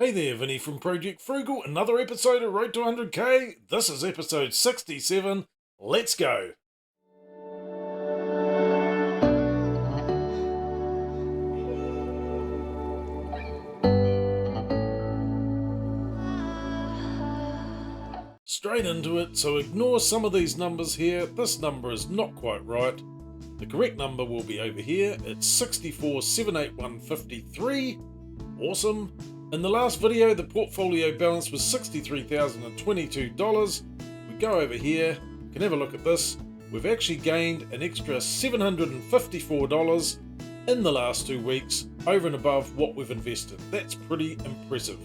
Hey there, Vinny from Project Frugal, another episode of Road to 100k. This is episode 67. Let's go. Straight into it, so ignore some of these numbers here. This number is not quite right. The correct number will be over here. It's 64,781.53. Awesome. In the last video, the portfolio balance was $63,022. We go over here, we can have a look at this. We've actually gained an extra $754 in the last 2 weeks over and above what we've invested. That's pretty impressive.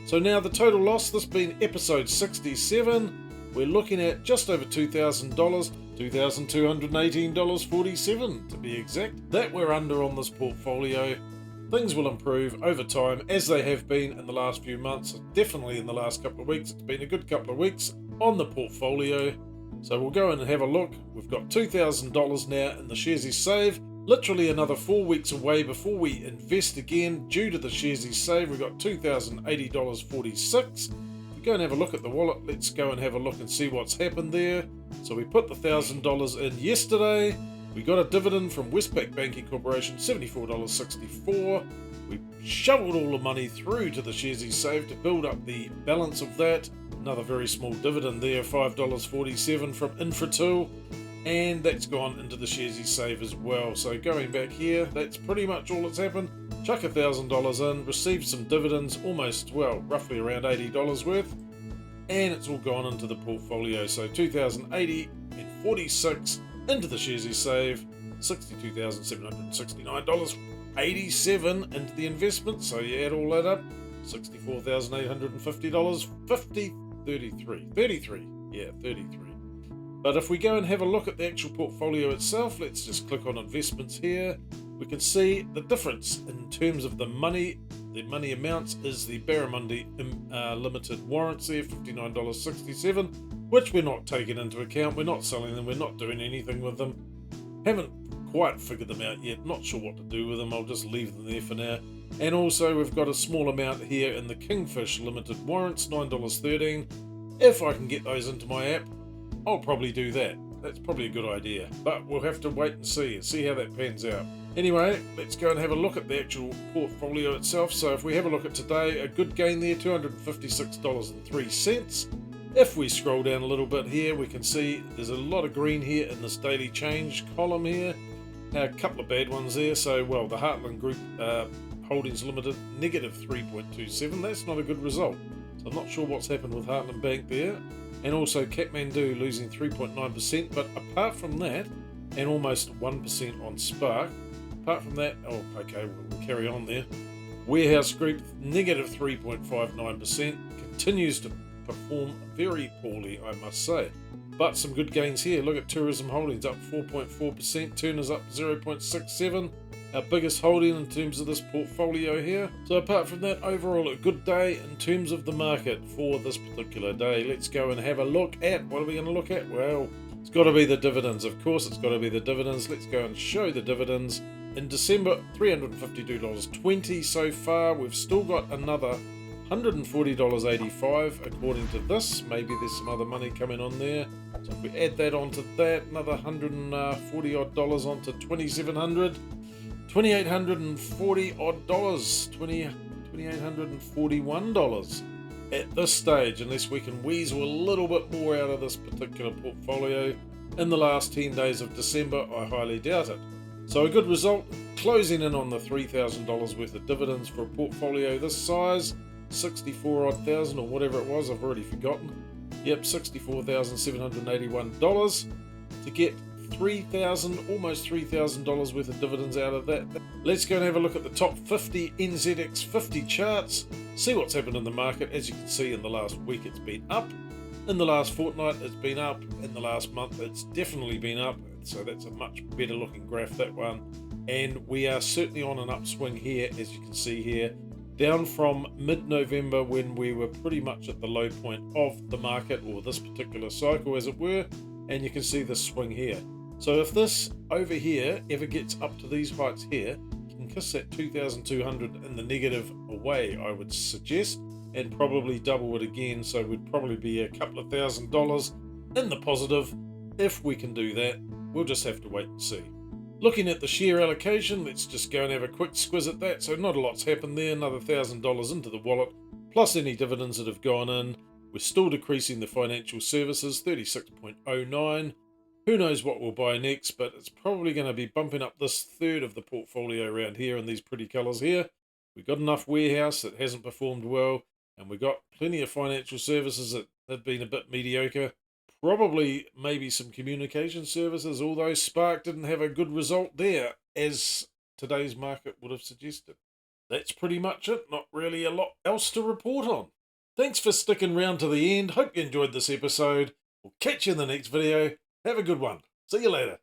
So now the total loss, this being episode 67, we're looking at just over $2,000, $2,218.47 to be exact, that we're under on this portfolio. Things will improve over time as they have been in the last few months, definitely in the last couple of weeks. It's been a good couple of weeks on the portfolio. So we'll go in and have a look. We've got $2,000 now in the Sharesies Save. Literally another 4 weeks away before we invest again due to the Sharesies Save. We've got $2,080.46. We go and have a look at the wallet. Let's go and have a look and see what's happened there. So we put the $1,000 in yesterday. We got a dividend from Westpac Banking Corporation, $74.64. We shoveled all the money through to the Sharesies Save to build up the balance of that. Another very small dividend there, $5.47 from Infratool. And that's gone into the Sharesies Save as well. So going back here, that's pretty much all that's happened. Chuck $1,000 in, received some dividends, almost, well, roughly around $80 worth. And it's all gone into the portfolio. So $2,080.46 into the Sharesies Save, $62,769.87 into the investment. So you add all that up, $64,850.33. Yeah, 33. But if we go and have a look at the actual portfolio itself, let's just click on investments here. We can see the difference in terms of the money. The money amounts is the Barramundi limited warrants there, $59.67, which we're not taking into account. We're not selling them. We're not doing anything with them. Haven't quite figured them out yet. Not sure what to do with them. I'll just leave them there for now. And also we've got a small amount here in the Kingfish limited warrants, $9.13. If I can get those into my app, I'll probably do that. That's probably a good idea, but we'll have to wait and see how that pans out. Anyway, let's go and have a look at the actual portfolio itself. So if we have a look at today, a good gain there, $256.03. If we scroll down a little bit here, we can see there's a lot of green here in this daily change column here. A couple of bad ones there. So, well, the Heartland Group Holdings Limited, negative 3.27. That's not a good result. So I'm not sure what's happened with Heartland Bank there. And also Kathmandu losing 3.9%. But apart from that, and almost 1% on Spark. Apart from that, oh, okay, we'll carry on there. Warehouse Group, negative 3.59%. Continues to perform very poorly, I must say. But some good gains here. Look at Tourism Holdings up 4.4%. Turner's up 0.67%. Our biggest holding in terms of this portfolio here. So apart from that, overall a good day in terms of the market for this particular day. Let's go and have a look at, what are we going to look at? Well, it's got to be the dividends. Of course, it's got to be the dividends. Let's go and show the dividends. In December, $352.20 so far. We've still got another $140.85 according to this. Maybe there's some other money coming on there. So if we add that onto that, another $140 odd onto $2,700. $2,840 odd, $2,841 at this stage, unless we can weasel a little bit more out of this particular portfolio in the last 10 days of December. I highly doubt it. So a good result, closing in on the $3,000 worth of dividends for a portfolio this size, 64 odd thousand or whatever it was, I've already forgotten. Yep, $64,781 to get almost $3,000 worth of dividends out of that. Let's go and have a look at the top 50 NZX50 charts, see what's happened in the market. As you can see, in the last week it's been up, in the last fortnight it's been up, in the last month it's definitely been up, so that's a much better looking graph, that one. And we are certainly on an upswing here, as you can see here, down from mid-November when we were pretty much at the low point of the market, or this particular cycle as it were, and you can see this swing here. So if this over here ever gets up to these heights here, you can can kiss that 2,200 in the negative away, I would suggest, and probably double it again. So we'd probably be a couple of $1,000 in the positive if we can do that. We'll just have to wait and see. Looking at the share allocation, let's just go and have a quick squiz at that. So not a lot's happened there, another $1,000 into the wallet, plus any dividends that have gone in. We're still decreasing the financial services, 36.09. Who knows what we'll buy next, but it's probably going to be bumping up this third of the portfolio around here in these pretty colours here. We've got enough warehouse that hasn't performed well, and we've got plenty of financial services that have been a bit mediocre. Probably maybe some communication services, although Spark didn't have a good result there, as today's market would have suggested. That's pretty much it. Not really a lot else to report on. Thanks for sticking around to the end. Hope you enjoyed this episode. We'll catch you in the next video. Have a good one. See you later.